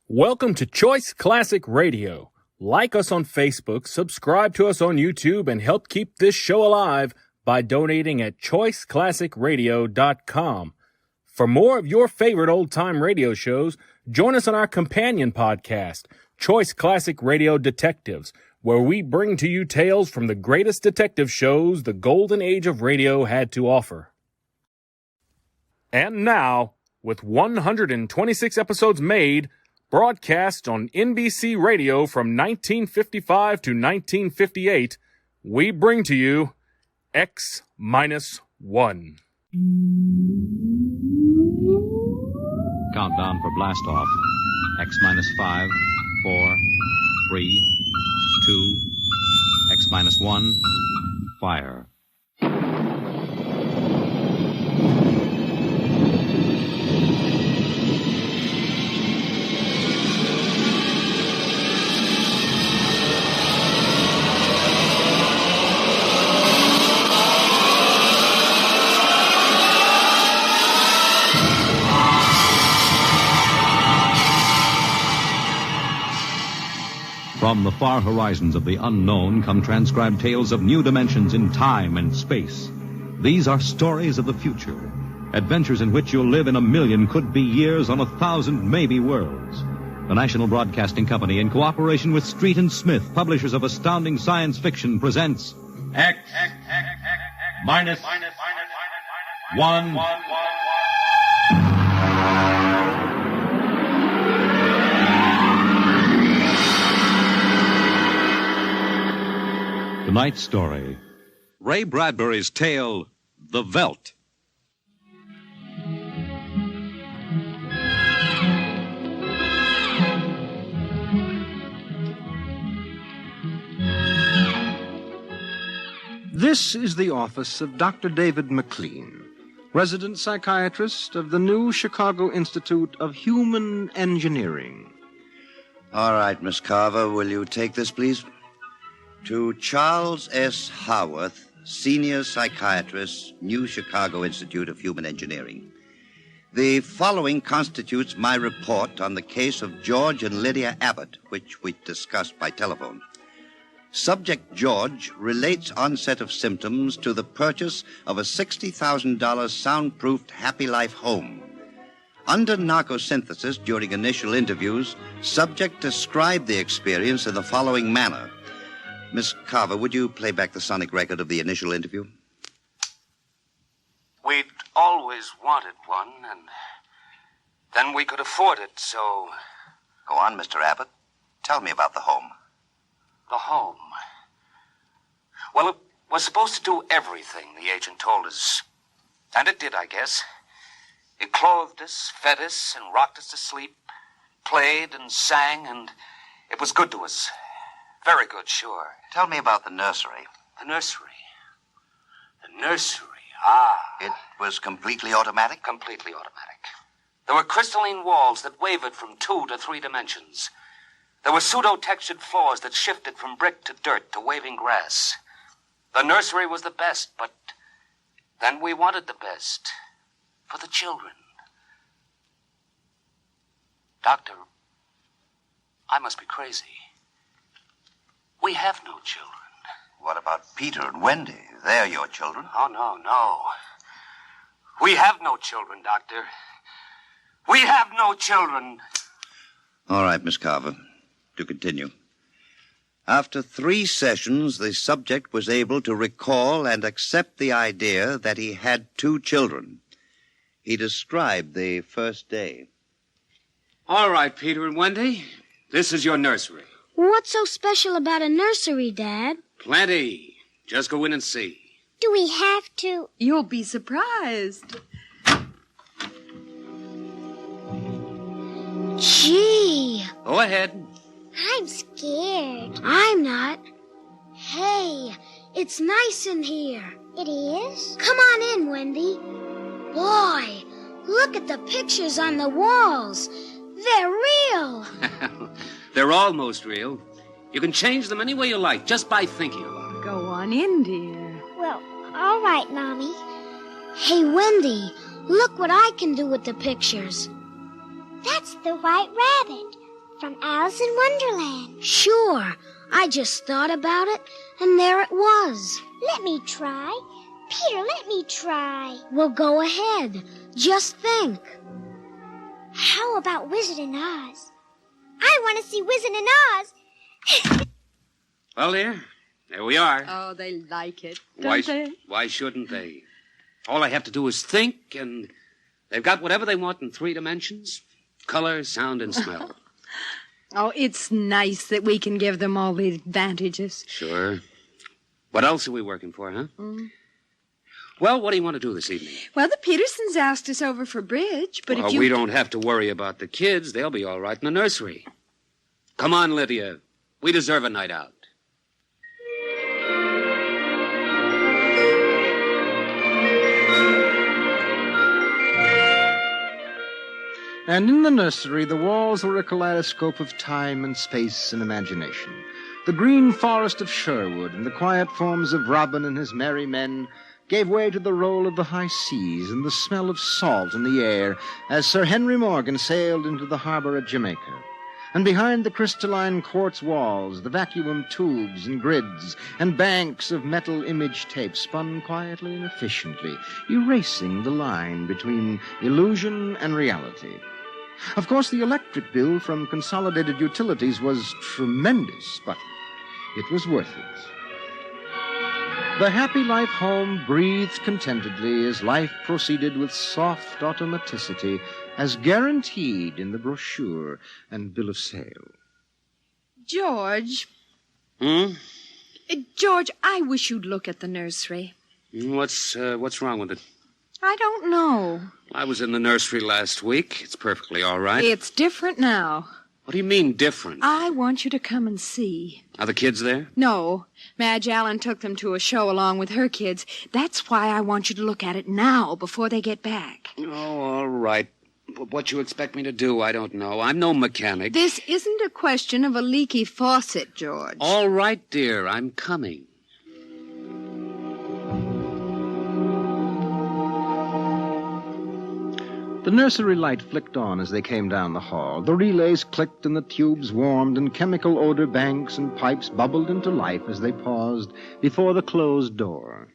Welcome to Choice Classic Radio. Like us on Facebook, subscribe to us on YouTube, and help keep this show alive by donating at choiceclassicradio.com. For more of your favorite old-time radio shows, join us on our companion podcast, Choice Classic Radio Detectives, where we bring to you tales from the greatest detective shows the golden age of radio had to offer. And now, with 126 episodes made, broadcast on NBC Radio from 1955 to 1958, we bring to you X-1. Countdown for blast off. X-5, 4, 3, 2, X-1, fire. From the far horizons of the unknown come transcribed tales of new dimensions in time and space. These are stories of the future, adventures in which you'll live in a million could-be years on 1,000 maybe worlds. The National Broadcasting Company, in cooperation with Street and Smith, publishers of astounding science fiction, presents X-1. Tonight's story, Ray Bradbury's tale, The Veldt. This is the office of Dr. David McLean, resident psychiatrist of the new Chicago Institute of Human Engineering. All right, Miss Carver, will you take this, please? To Charles S. Haworth, Senior Psychiatrist, New Chicago Institute of Human Engineering. The following constitutes my report on the case of George and Lydia Abbott, which we discussed by telephone. Subject George relates onset of symptoms to the purchase of a $60,000 soundproofed Happy Life home. Under narcosynthesis during initial interviews, subject described the experience in the following manner. Miss Carver, would you play back the sonic record of the initial interview? We'd always wanted one, and then we could afford it, so... Go on, Mr. Abbott. Tell me about the home. The home. Well, it was supposed to do everything, the agent told us. And it did, I guess. It clothed us, fed us, and rocked us to sleep, played and sang, and it was good to us. Very good, sure. Tell me about the nursery. The nursery. The nursery, It was completely automatic? Completely automatic. There were crystalline walls that wavered from 2 to 3 dimensions. There were pseudo-textured floors that shifted from brick to dirt to waving grass. The nursery was the best, but then we wanted the best for the children. Doctor, I must be crazy. We have no children. What about Peter and Wendy? They're your children. Oh, no. We have no children, Doctor. We have no children. All right, Miss Carver. To continue. After 3 sessions, the subject was able to recall and accept the idea that he had 2 children. He described the first day. All right, Peter and Wendy. This is your nursery. What's so special about a nursery, Dad? Plenty. Just go in and see. Do we have to? You'll be surprised. Gee. Go ahead. I'm scared. I'm not. Hey, it's nice in here. It is? Come on in, Wendy. Boy, look at the pictures on the walls. They're real. They're almost real. You can change them any way you like, just by thinking about it. Go on in, dear. Well, all right, Mommy. Hey, Wendy, look what I can do with the pictures. That's the White Rabbit. From Alice in Wonderland. Sure. I just thought about it, and there it was. Let me try. Peter, let me try. Well, go ahead. Just think. How about Wizard in Oz? I want to see Wizard in Oz. Well, dear, there we are. Oh, they like it, don't they? Why shouldn't they? All I have to do is think, and they've got whatever they want in 3 dimensions. Color, sound, and smell. Oh, it's nice that we can give them all the advantages. Sure. What else are we working for, huh? Well, what do you want to do this evening? Well, the Petersons asked us over for bridge, but if you... We don't have to worry about the kids. They'll be all right in the nursery. Come on, Lydia. We deserve a night out. And in the nursery, the walls were a kaleidoscope of time and space and imagination. The green forest of Sherwood and the quiet forms of Robin and his merry men gave way to the roll of the high seas and the smell of salt in the air as Sir Henry Morgan sailed into the harbor at Jamaica. And behind the crystalline quartz walls, the vacuum tubes and grids and banks of metal image tape spun quietly and efficiently, erasing the line between illusion and reality. Of course, the electric bill from Consolidated Utilities was tremendous, but it was worth it. The happy life home breathed contentedly as life proceeded with soft automaticity as guaranteed in the brochure and bill of sale. George. George, I wish you'd look at the nursery. What's wrong with it? I don't know. I was in the nursery last week. It's perfectly all right. It's different now. What do you mean, different? I want you to come and see. Are the kids there? No. Madge Allen took them to a show along with her kids. That's why I want you to look at it now, before they get back. Oh, all right. But what you expect me to do, I don't know. I'm no mechanic. This isn't a question of a leaky faucet, George. All right, dear. I'm coming. The nursery light flicked on as they came down the hall. The relays clicked and the tubes warmed and chemical odor banks and pipes bubbled into life as they paused before the closed door.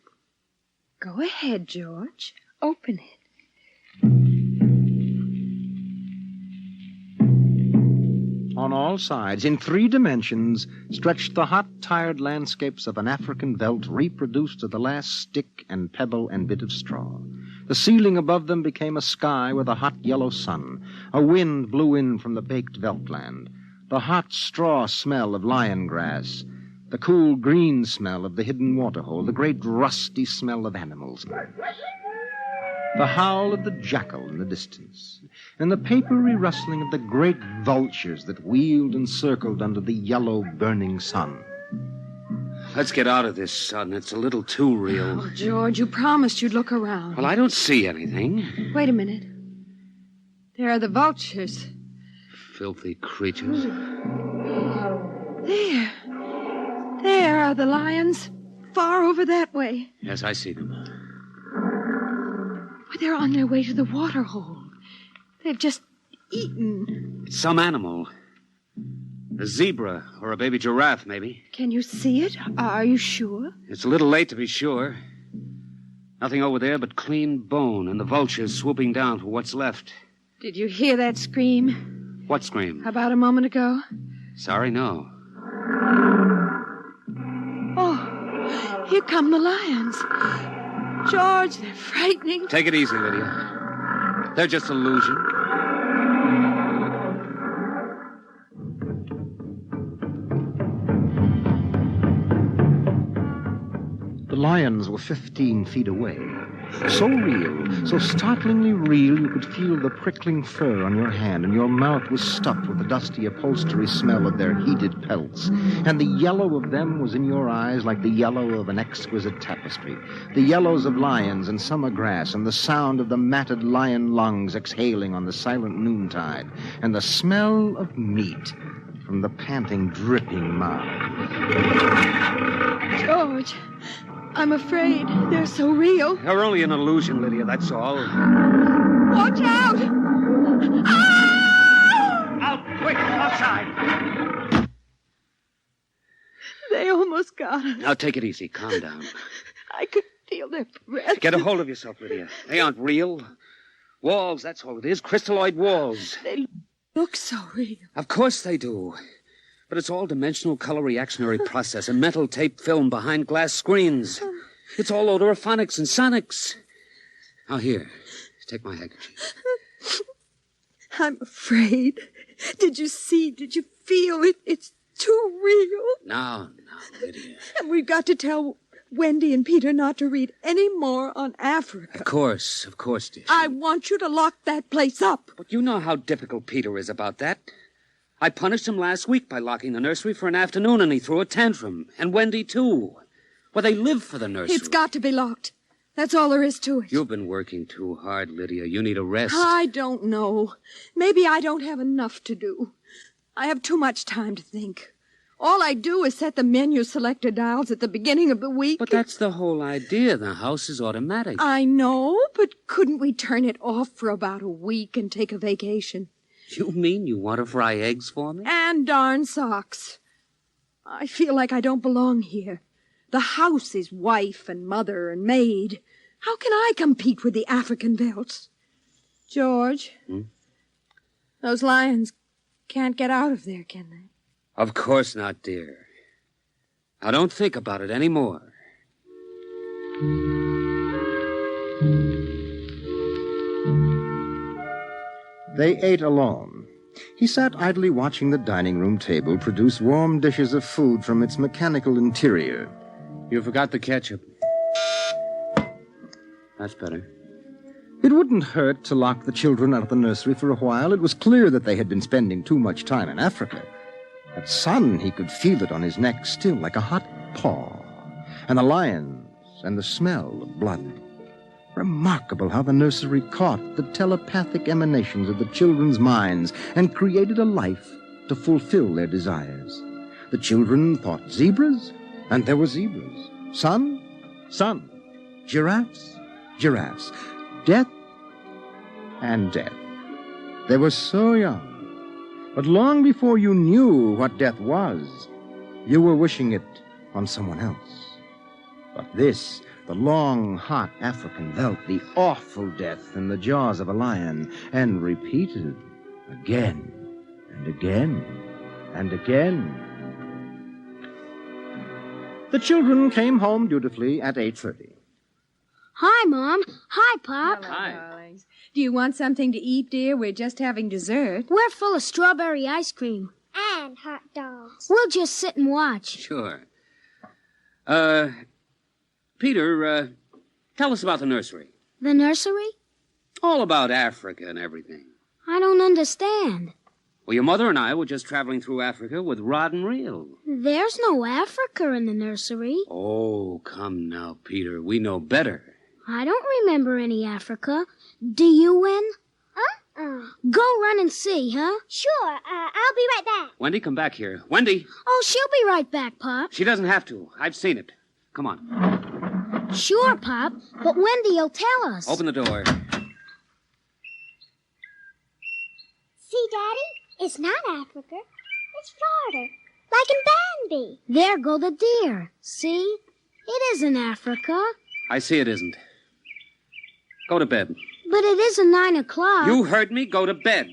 Go ahead, George. Open it. On all sides, in 3 dimensions, stretched the hot, tired landscapes of an African veldt reproduced to the last stick and pebble and bit of straw. The ceiling above them became a sky with a hot yellow sun. A wind blew in from the baked veldtland. The hot straw smell of lion grass. The cool green smell of the hidden waterhole. The great rusty smell of animals. The howl of the jackal in the distance. And the papery rustling of the great vultures that wheeled and circled under the yellow burning sun. Let's get out of this sun. It's a little too real. Oh, George, you promised you'd look around. Well, I don't see anything. Wait a minute. There are the vultures. Filthy creatures. There are the lions. Far over that way. Yes, I see them. Well, they're on their way to the waterhole. They've just eaten. It's some animal. A zebra or a baby giraffe, maybe. Can you see it? Are you sure? It's a little late to be sure. Nothing over there but clean bone and the vultures swooping down for what's left. Did you hear that scream? What scream? About a moment ago. Sorry, no. Oh, here come the lions. George, they're frightening. Take it easy, Lydia. They're just illusion. The lions were 15 feet away. So real, so startlingly real, you could feel the prickling fur on your hand, and your mouth was stuffed with the dusty upholstery smell of their heated pelts. And the yellow of them was in your eyes like the yellow of an exquisite tapestry. The yellows of lions and summer grass, and the sound of the matted lion lungs exhaling on the silent noontide, and the smell of meat from the panting, dripping mouth. George, I'm afraid they're so real. They're only an illusion, Lydia, that's all. Watch out! Ah! Out! Quick, outside. They almost got us. Now, take it easy. Calm down. I could feel their breath. Get a hold of yourself, Lydia. They aren't real. Walls, that's all it is. Crystalloid walls. They look so real. Of course they do. But it's all dimensional color reactionary process and metal tape film behind glass screens. It's all odorophonics and sonics. Now, here. Take my handkerchief. I'm afraid. Did you see? Did you feel it? It's too real. Now, Lydia. And we've got to tell Wendy and Peter not to read any more on Africa. Of course, dear. I want you to lock that place up. But you know how difficult Peter is about that. I punished him last week by locking the nursery for an afternoon, and he threw a tantrum. And Wendy, too. Well, they live for the nursery. It's got to be locked. That's all there is to it. You've been working too hard, Lydia. You need a rest. I don't know. Maybe I don't have enough to do. I have too much time to think. All I do is set the menu selector dials at the beginning of the week. But that's the whole idea. The house is automatic. I know, but couldn't we turn it off for about a week and take a vacation? You mean you want to fry eggs for me? And darn socks. I feel like I don't belong here. The house is wife and mother and maid. How can I compete with the African Veldts? George, those lions can't get out of there, can they? Of course not, dear. Now, don't think about it anymore. They ate alone. He sat idly watching the dining room table produce warm dishes of food from its mechanical interior. You forgot the ketchup. That's better. It wouldn't hurt to lock the children out of the nursery for a while. It was clear that they had been spending too much time in Africa. That sun, he could feel it on his neck still, like a hot paw. And the lions, and the smell of blood. Remarkable how the nursery caught the telepathic emanations of the children's minds and created a life to fulfill their desires. The children thought zebras, and there were zebras. Sun, sun. Giraffes, giraffes. Death, and death. They were so young. But long before you knew what death was, you were wishing it on someone else. But this, the long, hot African veldt, the awful death in the jaws of a lion, and repeated again and again and again. The children came home dutifully at 8:30. Hi, Mom. Hi, Pop. Hi. Darlings. Do you want something to eat, dear? We're just having dessert. We're full of strawberry ice cream. And hot dogs. We'll just sit and watch. Sure. Peter, tell us about the nursery. The nursery? All about Africa and everything. I don't understand. Well, your mother and I were just traveling through Africa with rod and reel. There's no Africa in the nursery. Oh, come now, Peter. We know better. I don't remember any Africa. Do you, Wen? Go run and see, huh? Sure, I'll be right back. Wendy, come back here. Wendy! Oh, she'll be right back, Pop. She doesn't have to. I've seen it. Come on. Sure, Pop, but Wendy'll tell us. Open the door. See, Daddy? It's not Africa. It's Florida. Like in Bambi. There go the deer. See? It isn't Africa. I see it isn't. Go to bed. But it isn't 9 o'clock. You heard me. Go to bed.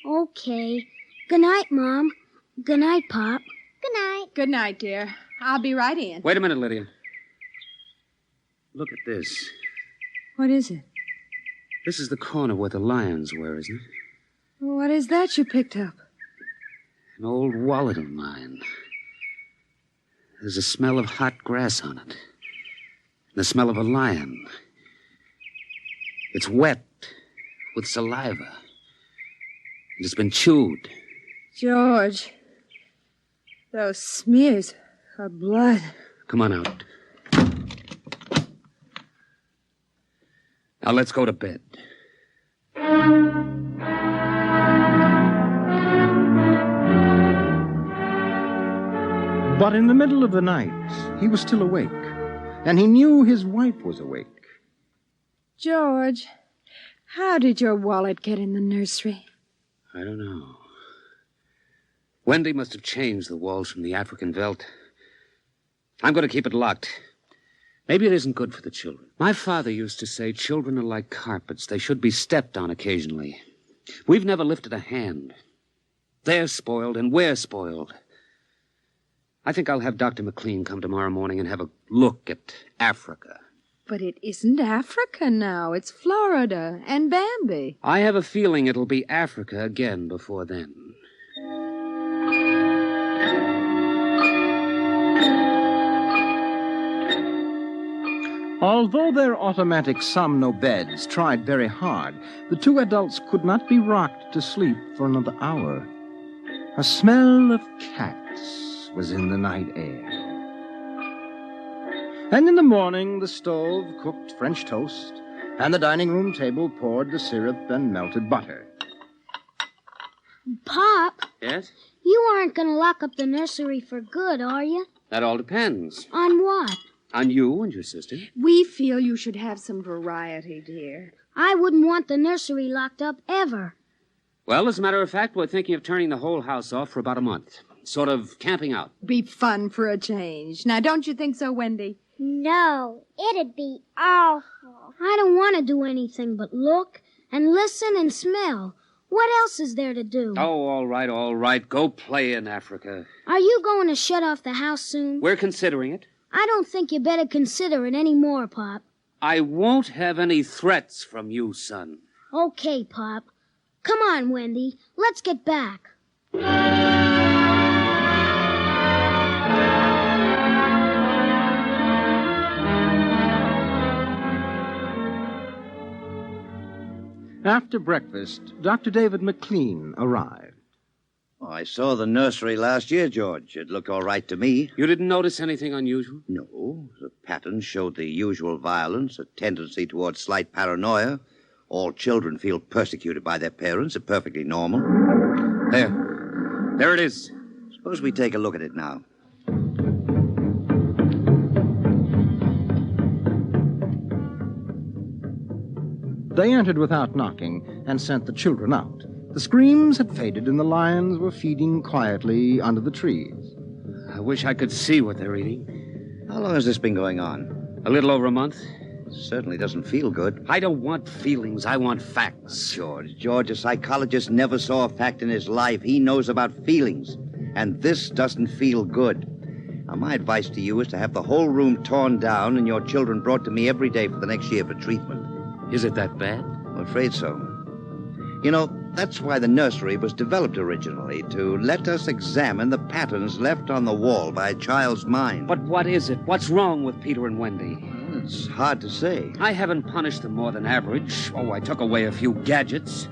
Okay. Good night, Mom. Good night, Pop. Good night. Good night, dear. I'll be right in. Wait a minute, Lydia. Look at this. What is it? This is the corner where the lions were, isn't it? What is that you picked up? An old wallet of mine. There's a smell of hot grass on it. And the smell of a lion. It's wet with saliva. And it's been chewed. George, those smears are blood. Come on out. Now let's go to bed. But in the middle of the night, he was still awake, and he knew his wife was awake. George, how did your wallet get in the nursery? I don't know. Wendy must have changed the walls from the African Veldt. I'm going to keep it locked. Maybe it isn't good for the children. My father used to say children are like carpets. They should be stepped on occasionally. We've never lifted a hand. They're spoiled and we're spoiled. I think I'll have Dr. McLean come tomorrow morning and have a look at Africa. But it isn't Africa now. It's Florida and Bambi. I have a feeling it'll be Africa again before then. Although their automatic Somno beds tried very hard, the two adults could not be rocked to sleep for another hour. A smell of cats was in the night air. And in the morning, the stove cooked French toast, and the dining room table poured the syrup and melted butter. Pop, Yes? you aren't going to lock up the nursery for good, are you? That all depends. On what? On you and your sister. We feel you should have some variety, dear. I wouldn't want the nursery locked up ever. Well, as a matter of fact, we're thinking of turning the whole house off for about a month. Sort of camping out. Be fun for a change. Now, don't you think so, Wendy? No, it'd be awful. I don't want to do anything but look and listen and smell. What else is there to do? Oh, all right. Go play in Africa. Are you going to shut off the house soon? We're considering it. I don't think you better consider it any more, Pop. I won't have any threats from you, son. Okay, Pop. Come on, Wendy. Let's get back. After breakfast, Dr. David McLean arrived. Oh, I saw the nursery last year, George. It looked all right to me. You didn't notice anything unusual? No, the pattern showed the usual violence, a tendency towards slight paranoia. All children feel persecuted by their parents. It's perfectly normal. There it is. Suppose we take a look at it now. They entered without knocking and sent the children out. The screams had faded and the lions were feeding quietly under the trees. I wish I could see what they're eating. How long has this been going on? A little over a month. Certainly doesn't feel good. I don't want feelings. I want facts. George, a psychologist never saw a fact in his life. He knows about feelings. And this doesn't feel good. Now, my advice to you is to have the whole room torn down and your children brought to me every day for the next year for treatment. Is it that bad? I'm afraid so. You know, that's why the nursery was developed originally, to let us examine the patterns left on the wall by a child's mind. But what is it? What's wrong with Peter and Wendy? Well, it's hard to say. I haven't punished them more than average. Oh, I took away a few gadgets.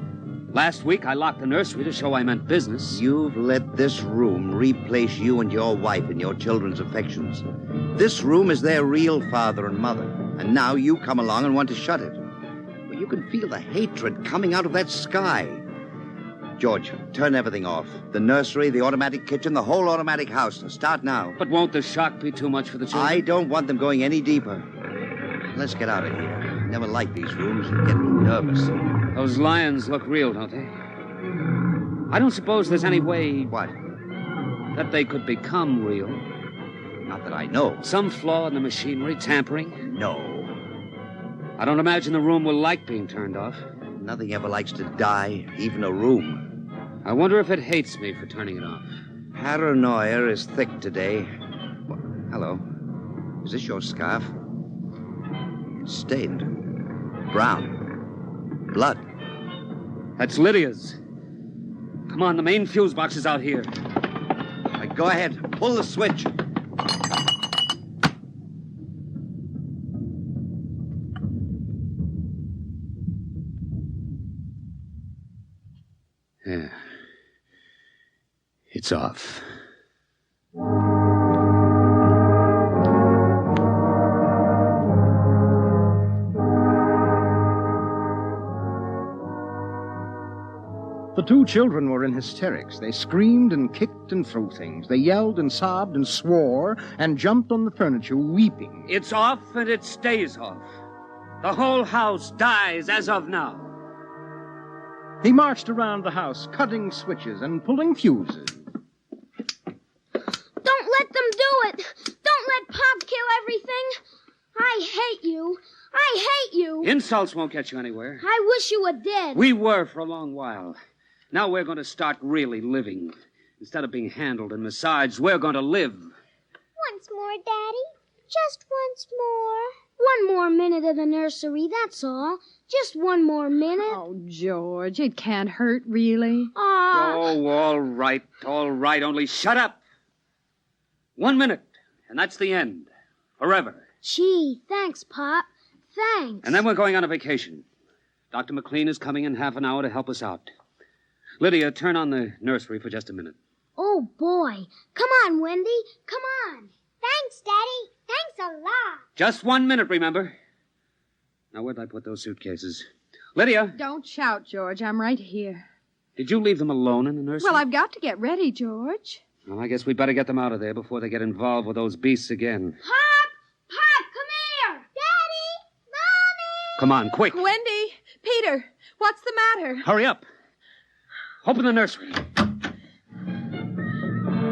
Last week, I locked the nursery to show I meant business. You've let this room replace you and your wife in your children's affections. This room is their real father and mother, and now you come along and want to shut it. Well, you can feel the hatred coming out of that sky. George, turn everything off. The nursery, the automatic kitchen, the whole automatic house. Start now. But won't the shock be too much for the children? I don't want them going any deeper. Let's get out of here. I never like these rooms. They get me nervous. Those lions look real, don't they? I don't suppose there's any way... What? That they could become real. Not that I know. Some flaw in the machinery, tampering? No. I don't imagine the room will like being turned off. Nothing ever likes to die, even a room. I wonder if it hates me for turning it off. Paranoia is thick today. Well, hello. Is this your scarf? It's stained. Brown. Blood. That's Lydia's. Come on, the main fuse box is out here. Right, go ahead. Pull the switch. Yeah. It's off. The two children were in hysterics. They screamed and kicked and threw things. They yelled and sobbed and swore and jumped on the furniture, weeping. It's off and it stays off. The whole house dies as of now. He marched around the house, cutting switches and pulling fuses. everything? I hate you. I hate you. Insults won't get you anywhere. I wish you were dead. We were for a long while. Now we're going to start really living. Instead of being handled and massaged, we're going to live. Once more, Daddy. Just once more. One more minute of the nursery, that's all. Just one more minute. Oh, George, it can't hurt, really. Oh, all right, only shut up. 1 minute, and that's the end. Forever. Gee, thanks, Pop. Thanks. And then we're going on a vacation. Dr. McLean is coming in half an hour to help us out. Lydia, turn on the nursery for just a minute. Oh, boy. Come on, Wendy. Come on. Thanks, Daddy. Thanks a lot. Just 1 minute, remember? Now, where'd I put those suitcases? Lydia! Don't shout, George. I'm right here. Did you leave them alone in the nursery? Well, I've got to get ready, George. Well, I guess we'd better get them out of there before they get involved with those beasts again. Pop! Pop, come here! Daddy! Mommy! Come on, quick! Wendy! Peter! What's the matter? Hurry up! Open the nursery.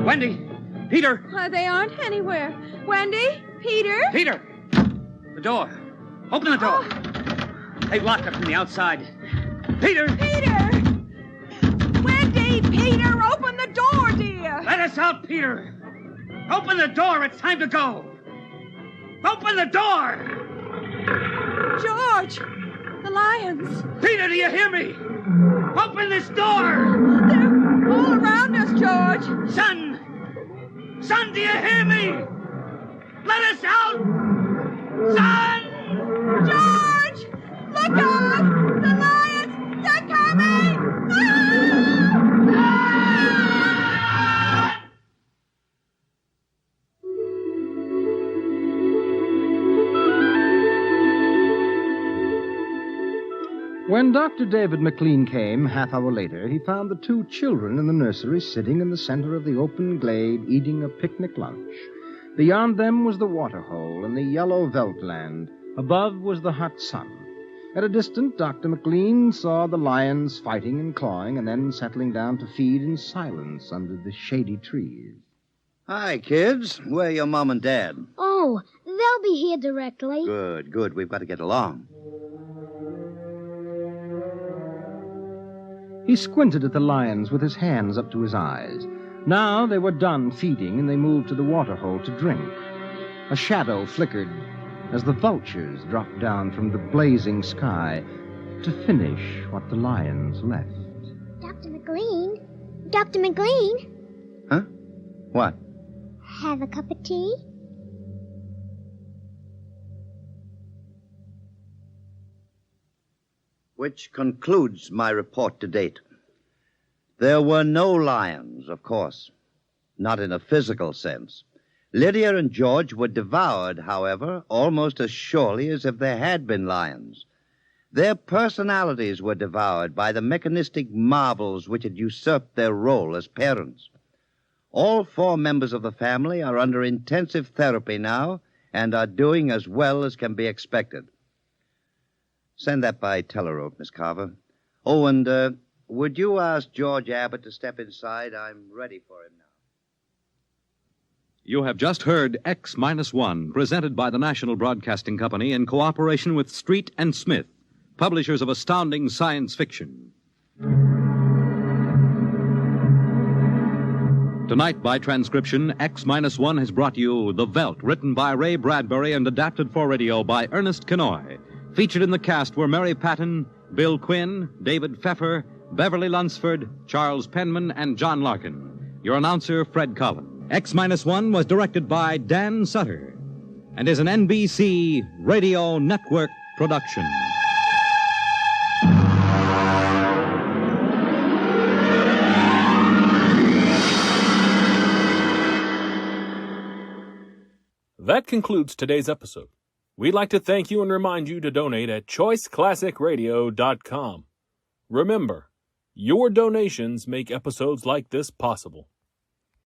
Wendy! Peter! They aren't anywhere. Wendy? Peter? Peter! The door. Open the door. They've locked it from the outside. Peter! Peter! Wendy! Peter! Open the door, dear! Let us out, Peter! Open the door. It's time to go. Open the door! George! The lions! Peter, do you hear me? Open this door! They're all around us, George! Son! Son, do you hear me? Let us out! Son! George! Look out! The lions! They're coming! When Dr. David McLean came, half hour later, he found the two children in the nursery sitting in the center of the open glade eating a picnic lunch. Beyond them was the waterhole and the yellow Veldt land. Above was the hot sun. At a distance, Dr. McLean saw the lions fighting and clawing and then settling down to feed in silence under the shady trees. Hi, kids. Where are your mom and dad? Oh, they'll be here directly. Good, good. We've got to get along. He squinted at the lions with his hands up to his eyes. Now they were done feeding, and they moved to the waterhole to drink. A shadow flickered as the vultures dropped down from the blazing sky to finish what the lions left. Dr. McLean? Dr. McLean? Huh? What? Have a cup of tea? Which concludes my report to date. There were no lions, of course. Not in a physical sense. Lydia and George were devoured, however, almost as surely as if there had been lions. Their personalities were devoured by the mechanistic marvels which had usurped their role as parents. All four members of the family are under intensive therapy now and are doing as well as can be expected. Send that by telerope, Miss Carver. Oh, and would you ask George Abbott to step inside? I'm ready for him now. You have just heard X-1, presented by the National Broadcasting Company in cooperation with Street and Smith, publishers of astounding science fiction. Tonight, by transcription, X-1 has brought you The Veldt, written by Ray Bradbury and adapted for radio by Ernest Kenoy. Featured in the cast were Mary Patton, Bill Quinn, David Pfeffer, Beverly Lunsford, Charles Penman, and John Larkin. Your announcer, Fred Collins. X-1 was directed by Dan Sutter and is an NBC Radio Network production. That concludes today's episode. We'd like to thank you and remind you to donate at choiceclassicradio.com. Remember, your donations make episodes like this possible.